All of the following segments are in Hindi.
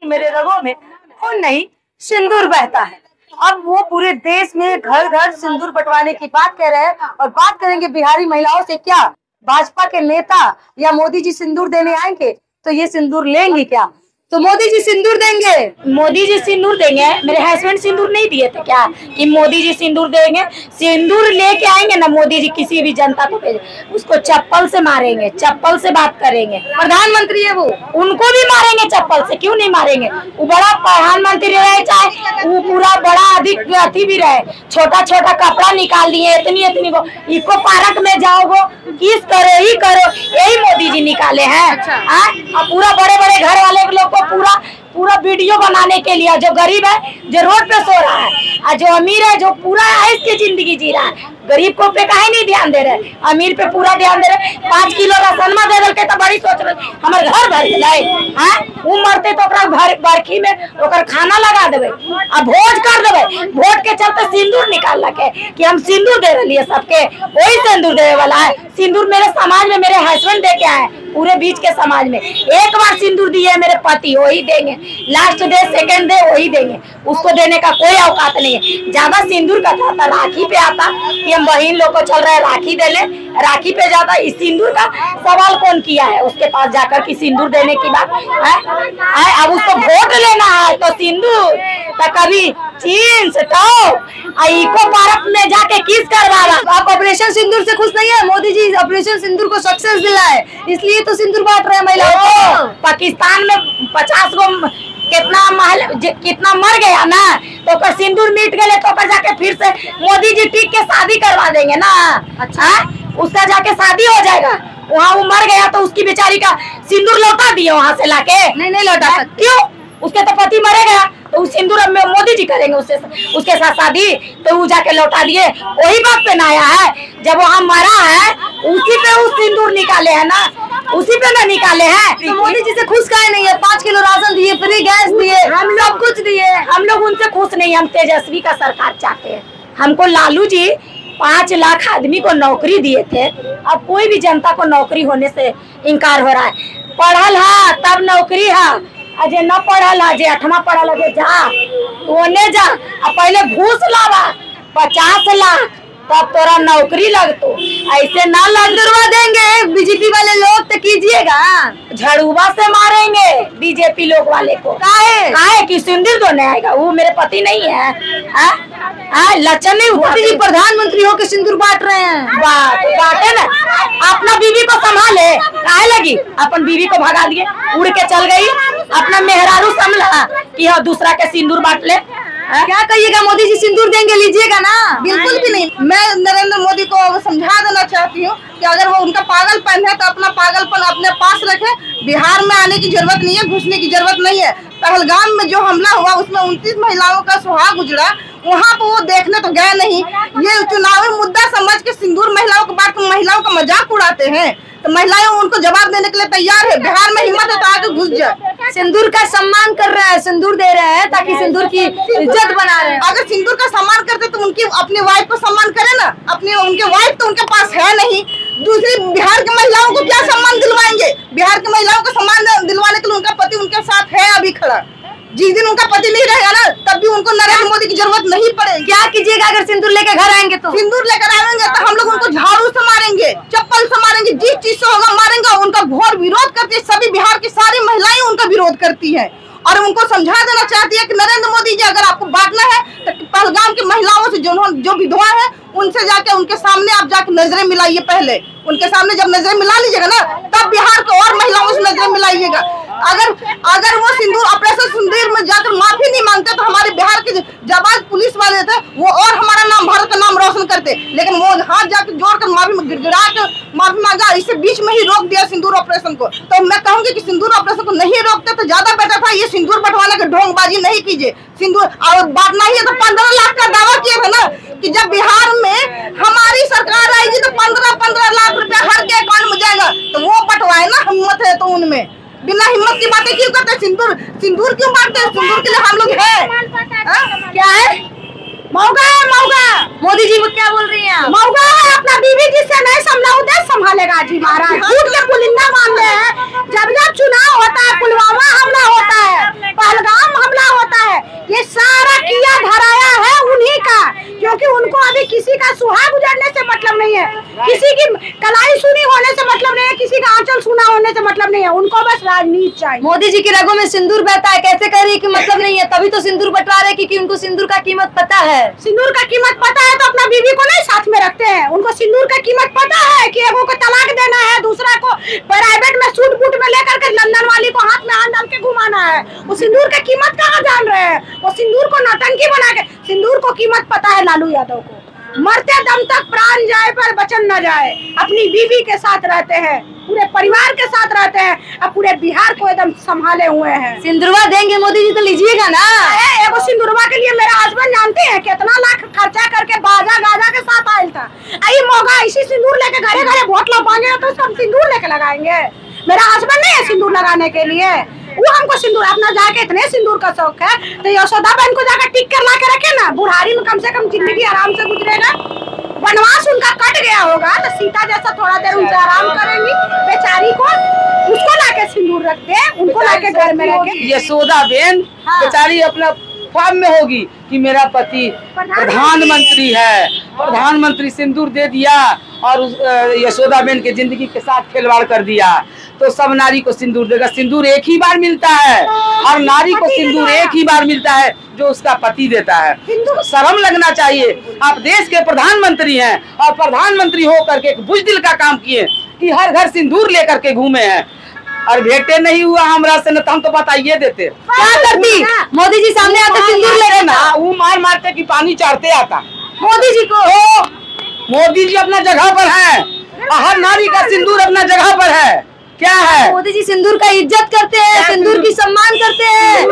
मेरे रगों में खून नहीं सिंदूर बहता है। अब वो पूरे देश में घर घर सिंदूर बंटवाने की बात कह रहे हैं और बात करेंगे बिहारी महिलाओं से। क्या भाजपा के नेता या मोदी जी सिंदूर देने आएंगे तो ये सिंदूर लेंगे क्या? तो मोदी जी सिंदूर देंगे, मोदी जी सिंदूर देंगे। मेरे हस्बैंड सिंदूर नहीं दिए थे क्या कि मोदी जी सिंदूर देंगे? सिंदूर लेके आएंगे ना मोदी जी, किसी भी जनता को उसको चप्पल से मारेंगे, चप्पल से बात करेंगे। प्रधानमंत्री है वो, उनको भी मारेंगे चप्पल से, क्यों नहीं मारेंगे? वो बड़ा प्रधानमंत्री रहे चाहे वो पूरा बड़ा अधिक अति भी रहे, छोटा छोटा कपड़ा निकाल दिए इतनी इतनी को। इको पार्क में जाओगे किस करो ही करो, यही मोदी जी निकाले हैं। अच्छा। पूरा बड़े बड़े घर वाले लोग पूरा पूरा वीडियो बनाने के लिए, जो गरीब है जो रोड पे सो रहा है और जो अमीर है जो पूरा ऐश की जिंदगी जी रहा है, गरीब को पे काहे नहीं ध्यान दे रहे, अमीर पे पूरा ध्यान दे रहे। 5 किलो राशनमा दे दल के तो बड़ी सोच रहे हमारे घर भर गए हैं। वो मरते तो बरखी में ओकर खाना लगा देवे और भोज कर देवे। वोट के चलते सिंदूर निकाल लगे कि हम सिंदूर दे रही है सबके, वही सिंदूर देवे वाला है। सिंदूर मेरे समाज में मेरे हस्बैंड दे के आए, पूरे बीच के समाज में एक बार सिंदूर दिए मेरे पति, वही देंगे। लास्ट डे सेकंड डे वही देंगे, उसको देने का कोई औकात नहीं है। ज्यादा सिंदूर का था राखी पे आता कि हम बहन लोग को चल रहा है राखी देने, राखी पे ज्यादा इस सिंदूर का सवाल कौन किया है उसके पास जाकर कि सिंदूर देने की बात है। अब उसको वोट लेना है तो सिंदूर, तो कभी जींस टॉप इको पार्क में जाके किस करवाला। आप ऑपरेशन सिंदूर से खुश नहीं है? मोदी जी ऑपरेशन सिंदूर को सक्सेस दिला है, इसलिए तो सिंदूर बांट रहे हैं महिलाओं को। पाकिस्तान में 50 गो कितना मर गया ना, तो सिंदूर मिट गए तो जाके फिर से मोदी जी टिक के शादी करवा देंगे ना। अच्छा। उसका जाके शादी हो जाएगा, वहाँ वो मर गया तो उसकी बेचारी का सिंदूर लौटा दिए वहाँ से लाके। नहीं लौटा सकते। क्यों? उसके तो पति मरे गया तो उस सिंदूर में मोदी जी करेंगे उसके साथ शादी, तो वो जाके लौटा दिए। वही बात पे आया है, जब वहाँ मरा है उसी पे उस सिंदूर निकाले है ना, उसी पे ना निकाले हैं। तो मोदी जी से खुश काहे नहीं है? 5 किलो राशन दिए, फ्री गैस दिए, हम सब कुछ दिए। हम लोग उनसे खुश नहीं, हम तेजस्वी का सरकार चाहते हैं। हमको लालू जी 5 लाख आदमी को नौकरी दिए थे, अब कोई भी जनता को नौकरी होने से इनकार हो रहा है। पढ़ल है तब नौकरी है, अजय न पढ़ल है, जे 8वां पढ़ल है जा ओने जा, अब पहले घूस लावा 50 लाख तब तोरा नौकरी लगतो, ऐसे ना लग देंगे बीजेपी वाले लोग तो कीजिएगा, झड़ुआ से मारेंगे बीजेपी लोग वाले को। काहे कि सिंदूर तो नहीं आएगा, वो मेरे पति नहीं है। लक्षण नहीं हुआ। मोदी जी प्रधानमंत्री होकर सिंदूर बांट रहे हैं, बांटे ना, अपना बीवी को संभाले, काहे लगी अपन बीवी को भगा दिए, उड़ के चल गई, अपना मेहरारू संभला कि हाँ दूसरा के सिंदूर बांट ले। क्या कहिएगा? मोदी जी सिंदूर देंगे, लीजिएगा ना? बिल्कुल भी नहीं। मैं नरेंद्र मोदी को समझा देना चाहती हूँ कि अगर वो उनका पागलपन है तो अपना पागलपन अपने पास रखे। बिहार में आने की जरूरत नहीं है, घुसने की जरूरत नहीं है। पहलगाम में जो हमला हुआ उसमें 29 महिलाओं का सुहाग गुजरा, वहाँ पर वो देखने तो गए नहीं। ये चुनावी मुद्दा समझ के सिंदूर महिलाओं को बांट महिलाओं का मजाक उड़ाते हैं, तो महिलाएं उनको जवाब देने के लिए तैयार है। बिहार में हिम्मत है तो आगे घुस जाए। सिंदूर का सम्मान कर रहे हैं, सिंदूर दे रहे हैं ताकि सिंदूर की इज्जत बना रहे हैं। अगर सिंदूर का सम्मान करते तो उनकी अपनी वाइफ को सम्मान करे ना, उनके वाइफ तो उनके पास है नहीं। दूसरी बिहार की महिलाओं को क्या सम्मान दिलवाएंगे? बिहार की महिलाओं को सम्मान दिलवाने के लिए उनका पति उनके साथ है अभी खड़ा। जिस दिन उनका पति नहीं रहेगा ना तब भी उनको नरेंद्र मोदी की जरूरत नहीं पड़ेगी। क्या कीजिएगा अगर सिंदूर लेके घर आएंगे तो? सिंदूर लेकर आएंगे तो हम लोग उनको झाड़ू से मारेंगे, चप्पल से मारेंगे, जिस चीज से होगा मारेंगे। उनका घोर विरोध करती है, सभी बिहार की सारी महिलाएं उनका विरोध करती है और उनको समझा देना चाहती है कि नरेंद्र मोदी जी अगर आपको बांटना है तो पहलगाम की महिलाओं से जो विधवा है उनसे जाके उनके सामने आप जाके नजरें मिलाइए। पहले उनके सामने जब नजरें मिला लीजिएगा ना तब बिहार को और महिलाओं से नजरें मिलाइएगा। अगर वो सिंदूर ऑपरेशन सिंदूर में जाकर माफी नहीं मांगते तो हमारे बिहार के जाबाज पुलिस वाले थे वो और हमारा नाम, भारत का नाम रोशन करते, लेकिन वो हाथ जाकर जोड़कर माफी गिड़गिड़ा के माफी मांगा, इसे बीच में ही रोक दिया सिंदूर ऑपरेशन को। तो मैं कहूंगी कि सिंदूर ऑपरेशन को नहीं रोकते तो ज्यादा बेटर था। ये सिंदूर बंटवाने की ढोंगबाजी नहीं कीजिए। सिंदूर और बांटना ही है तो 15 लाख का दावा किए थे ना कि जब बिहार में हमारी सरकार आएगी तो 15 लाख रुपया हर के अकाउंट में जाएगा, तो वो बंटवाए ना। हिम्मत है तो उनमें, बिना हिम्मत की बातें क्यों करते? सिंदूर क्यों बांटते हैं? सिंदूर के लिए हम लोग हैं। क्या है? मौका है, मौका। मोदी जी वो क्या बोल रही हैं? मौका है, अपना बीवी जिससे नहीं संभला उधर संभालेगा जी महाराज। झूठ के पुलिंदा मामले हैं। जब चुनाव होता है, पुलवामा हमला होता है, पहलगाम किसी की कलाई सुनी होने से मतलब नहीं है, किसी का आंचल सुना होने से मतलब नहीं है, उनको बस राजनीति चाहिए। मोदी जी की रगों में सिंदूर बहता है, कैसे कह रही है कि मतलब नहीं है, तभी तो सिंदूर बटवा रहे कि उनको सिंदूर का कीमत पता है। सिंदूर का कीमत पता है तो अपना बीवी को नहीं साथ में रखते हैं। उनको सिंदूर का कीमत पता है कि एगो को तलाक देना है, दूसरा को प्राइवेट में सूट बूट में लेकर के लंदन वाली को हाथ में हाथ डाल के घुमाना है। वो सिंदूर का कीमत कहाँ जान रहे हैं? वो सिंदूर को नौटंकी बना के, सिंदूर को कीमत पता है लालू यादव को। मरते दम तक प्राण जाए पर वचन न जाए, अपनी बीवी के साथ रहते हैं, पूरे परिवार के साथ रहते हैं, अब पूरे बिहार को एकदम संभाले हुए हैं। सिंदूरवा देंगे मोदी जी तो लीजिएगा ना। एगो सिंदूरवा के लिए मेरा हस्बैंड जानते हैं कितना लाख खर्चा करके बाजा गाजा के साथ आयल था। आई मोगा इसी सिंदूर लेके घरे घरे वोट लौटाएंगे तो सब सिंदूर लेके लगाएंगे। मेरा हस्बैंड नहीं है सिंदूर लगाने के लिए, वो हमको सिंदूर अपना जाके इतने सिंदूर का शौक है तो यशोदा बहन को जाकर टिक कर ला के रखे ना, बुढ़ारी में कम से कम जिंदगी आराम से गुजरेगा। वनवास उनका कट गया होगा तो सीता जैसा थोड़ा देर उनसे आराम करेंगी, बेचारी को उसको लाके सिंदूर रखते, उनको लाके घर में रखे। यशोदा बहन बेचारी अपना ख्वाब में होगी कि मेरा पति प्रधानमंत्री है, प्रधानमंत्री सिंदूर दे दिया और यशोदा बहन के जिंदगी के साथ खिलवाड़ कर दिया, तो सब नारी को सिंदूर देगा। सिंदूर एक ही बार मिलता है और नारी को सिंदूर एक ही बार मिलता है जो उसका पति देता है। शर्म लगना चाहिए। आप देश के प्रधानमंत्री हैं और प्रधानमंत्री होकर के एक बुज़दिल का काम किए कि हर घर सिंदूर लेकर के घूमे हैं, और भेंटे नहीं हुआ हमरा से न तो हम तो बताइए देते। क्या करती मोदी जी सामने आते सिंदूर ले ना, वो मार मारते कि पानी चाटते आता मोदी जी को। मोदी जी अपना जगह पर है, हर नारी का सिंदूर अपना जगह पर है। क्या है, मोदी जी सिंदूर का इज्जत करते हैं, सिंदूर की सम्मान करते हैं।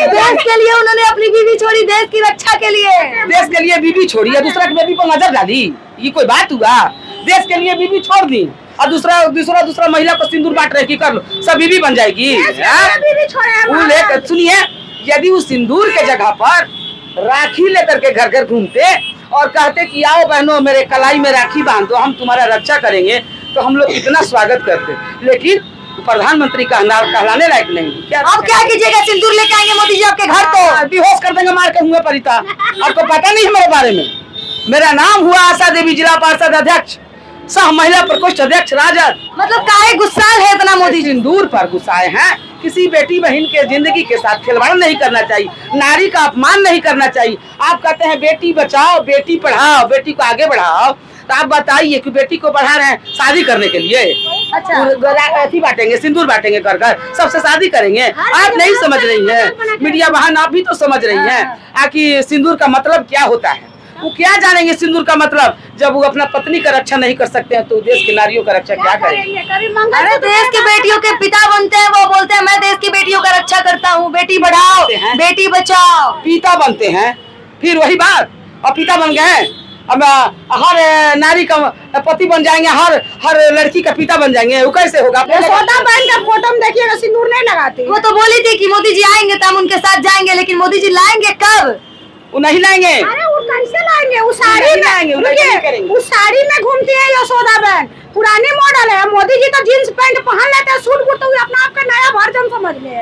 देश के लिए उन्होंने अपनी बीवी छोड़ी, देश की रक्षा के लिए। देश के लिए बीवी छोड़ी और दूसरा की बेबी पर नजर डाली, ये कोई बात हुआ? देश के लिए बीवी छोड़ दी और दूसरा महिला को सिंदूर बांट रहे की कर लो, सब बीवी बन जाएगी। सुनिए, यदि उस सिंदूर के जगह पर राखी लेकर के घर घर घूमते और कहते कि आओ बहनों मेरे कलाई में राखी बांध दो, हम तुम्हारा रक्षा करेंगे, तो हम लोग कितना स्वागत करते। लेकिन प्रधानमंत्री कहलाने लायक नहीं। क्या अब क्या कीजिएगा? सिंदूर लेके आएंगे मोदी जी आपके घर तो बेहोश कर देंगे मार के हुए परिता। आपको पता नहीं है मेरे बारे में? मेरा नाम हुआ आशा देवी, जिला पार्षद अध्यक्ष, सह महिला प्रकोष्ठ अध्यक्ष राजद। मतलब काहे गुस्साए है इतना मोदी जी? सिंदूर पर गुस्साए हैं। किसी बेटी बहन के जिंदगी के साथ खिलवाड़ नहीं करना चाहिए, नारी का अपमान नहीं करना चाहिए। आप कहते हैं बेटी बचाओ, बेटी पढ़ाओ, बेटी को आगे बढ़ाओ, तो आप बताइए कि बेटी को बढ़ा रहे हैं शादी करने के लिए? अच्छा, अथी बांटेंगे, सिंदूर बांटेंगे कर घर, सबसे शादी करेंगे? आप नहीं समझ रही है, मीडिया बहन आप भी तो समझ रही हैं कि सिंदूर का मतलब क्या होता है। वो क्या जानेंगे सिंदूर का मतलब? जब वो अपना पत्नी का रक्षा नहीं कर सकते हैं तो देश की नारियों का रक्षा क्या करेंगे? अरे देश के बेटियों के पिता बनते हैं, वो बोलते हैं मैं देश की बेटियों का रक्षा करता हूँ, बेटी बढ़ाओ बेटी बचाओ। पिता बनते हैं, फिर वही बात, और पिता बन गए, अब हर नारी का पति बन जाएंगे, हर लड़की का पिता बन जाएंगे, वो कैसे होगा? यशोदा बहन का फोटो में देखिएगा सिंदूर नहीं लगाती। वो तो बोली थी कि मोदी जी आएंगे तो हम उनके साथ जाएंगे, लेकिन मोदी जी लाएंगे कब? वो नहीं लाएंगे। अरे वो कैसे लाएंगे? उस साड़ी में, उस साड़ी में घूमती है यशोदा बहन, पुरानी मॉडल है। मोदी जी तो जींस पैंट पहन लेते हैं, सूट बूट तो अपना आपका नया वर्जन समझ ले।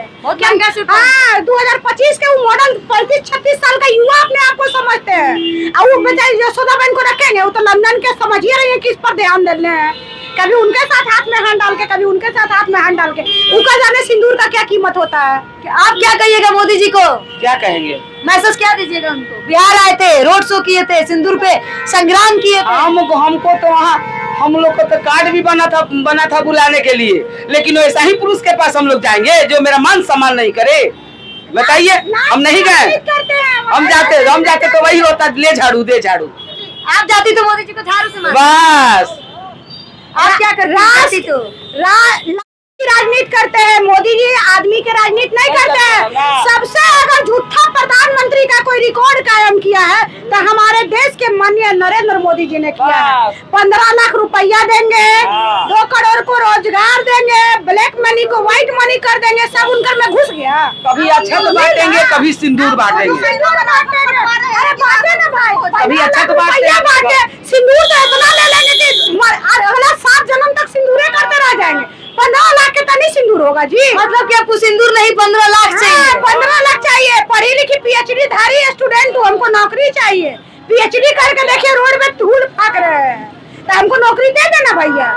हाँ, 2025 के वो मॉडल 35-36 साल का युवा अपने आप को समझते हैं। और वो बेचारी यशोदा बहन को रखेंगे, वो तो लंदन के समझिए रही है किस पर ध्यान दे रहे हैं। कभी उनके साथ हाथ में हाथ डाल के, कभी उनके साथ हाथ में हाथ डाल के। उनका जाने सिंदूर का क्या कीमत होता है। आप क्या कहिएगा मोदी जी को? क्या कहेंगे? मैसेज क्या दीजिएगा उनको? बिहार आए थे, रोड शो किए थे, सिंदूर पे संग्राम किए थे। हमको तो वहाँ हम लोग को तो कार्ड भी बना था बुलाने के लिए, लेकिन वैसा ही पुरुष के पास हम लोग जाएंगे जो मेरा मान सम्मान नहीं करे? बताइए, हम नहीं गए। हम जाते तो वही होता, ले झाड़ू दे झाड़ू। आप जाती तो मोदी जी को झाड़ू से बस। आप क्या कर राजनीति करते हैं। मोदी जी आदमी के राजनीति नहीं करते हैं। सबसे अगर झूठा प्रधानमंत्री का कोई रिकॉर्ड कायम किया है तो हमारे देश के माननीय नरेंद्र मोदी जी ने किया है। 15 लाख रुपया देंगे, 2 करोड़ को रोजगार देंगे, ब्लैक मनी को व्हाइट मनी कर देंगे, सब उनकर में घुस गया। कभी अक्षत बांटेंगे, कभी सिंदूर बांटेंगे। अरे बांटे ना भाई, कभी अक्षत बांटे, सिंदूर तो इतना ले लेंगे कि 7 जन्म तक सिंदूरे करते रह जाएंगे। 15 लाख के तो नहीं सिंदूर होगा जी। मतलब कि आपको सिंदूर नहीं 15 लाख चाहिए? 15 लाख चाहिए। पढ़ी लिखी PhD धारी स्टूडेंट हूँ, हमको नौकरी चाहिए। PhD करके देखिए रोड पे धूल फाक रहे हैं। तो हमको नौकरी दे देना भैया,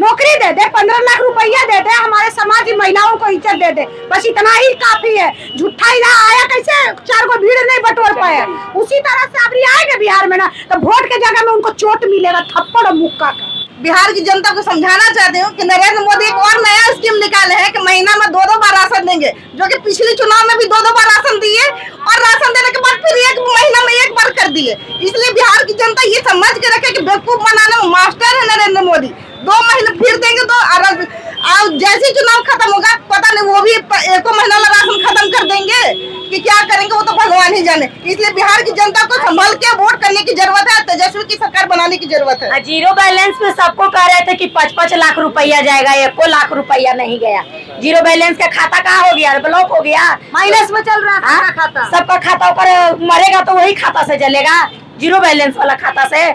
नौकरी दे दे, 15 लाख रुपया दे दे, हमारे समाज की महिलाओं को इज्जत दे दे, बस इतना ही काफी है। झूठा इधर आया कैसे 4 को भीड़ नहीं बटोर पाया, उसी तरह से अब आएंगे बिहार में ना तो वोट के जगह में उनको चोट मिलेगा, थप्पड़ और मुक्का का। बिहार की जनता को समझाना चाहती हूँ कि नरेंद्र मोदी एक और नया स्कीम निकाले हैं कि महीना में 2-2 बार राशन देंगे, जो कि पिछले चुनाव में भी 2-2 बार राशन दिए और राशन देने के बाद फिर 1 महीना में 1 बार कर दिए। इसलिए बिहार की जनता ये समझ के रखे कि बेवकूफ बनाने में मास्टर है नरेंद्र मोदी। 2 महीने फिर देंगे तो जैसे चुनाव खत्म होगा पता नहीं वो भी 1 महीना में राशन खत्म कर देंगे कि क्या करेंगे वो तो भगवान ही जाने। इसलिए बिहार की जनता को संभल के वोट करने की जरूरत है, तेजस्वी की सरकार बनाने की जरूरत है। जीरो बैलेंस पे सबको कह रहे थे कि 5-5 लाख रुपया जाएगा, 1 लाख रुपया नहीं गया। जीरो बैलेंस का खाता कहाँ हो गया, ब्लॉक हो गया, माइनस में चल रहा है खाता। सबका खाता ऊपर मरेगा तो वही खाता से चलेगा, जीरो बैलेंस वाला खाता से।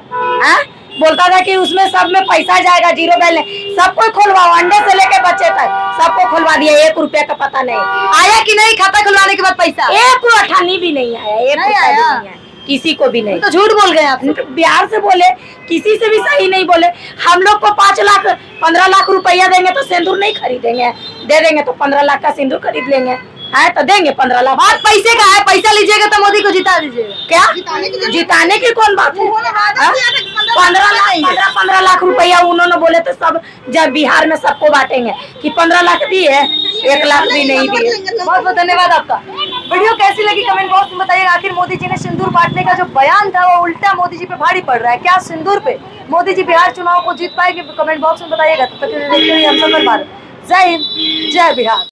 बोलता था कि उसमें सब में पैसा जाएगा, जीरो बैलेंस सबको खुलवाओ, अंडे से लेके बच्चे तक सबको खुलवा दिया, 1 रुपया का पता नहीं आया कि नहीं। खाता खुलवाने के बाद पैसा 1 अठानी भी नहीं आया, 1 रुपया भी नहीं आया किसी को भी नहीं। तो झूठ बोल गए आप, बिहार से बोले, किसी से भी सही नहीं बोले। हम लोग को 15 लाख रुपया देंगे तो सिंदूर नहीं खरीदेंगे, दे देंगे तो 15 लाख का सिंदूर खरीद लेंगे, है तो देंगे 15 लाख। बात पैसे का है, पैसा लीजिएगा तो मोदी को जिता दीजिएगा। क्या जिताने की कौन बात है? 15 लाख रुपया उन्होंने बोले तो सब जब बिहार में सबको बांटेंगे कि 15 लाख दिए, 1 लाख भी नहीं दिए। बहुत बहुत धन्यवाद आपका। वीडियो कैसी लगी कमेंट बॉक्स में बताइएगा। आखिर मोदी जी ने सिंदूर बांटने का जो बयान था वो उल्टा मोदी जी पे भारी पड़ रहा है, क्या सिंदूर पे मोदी जी बिहार चुनाव को जीत पाएंगे? कमेंट बॉक्स में बताइएगा। तब तक देखते रहिए हम सफल भारत। जय हिंद, जय बिहार।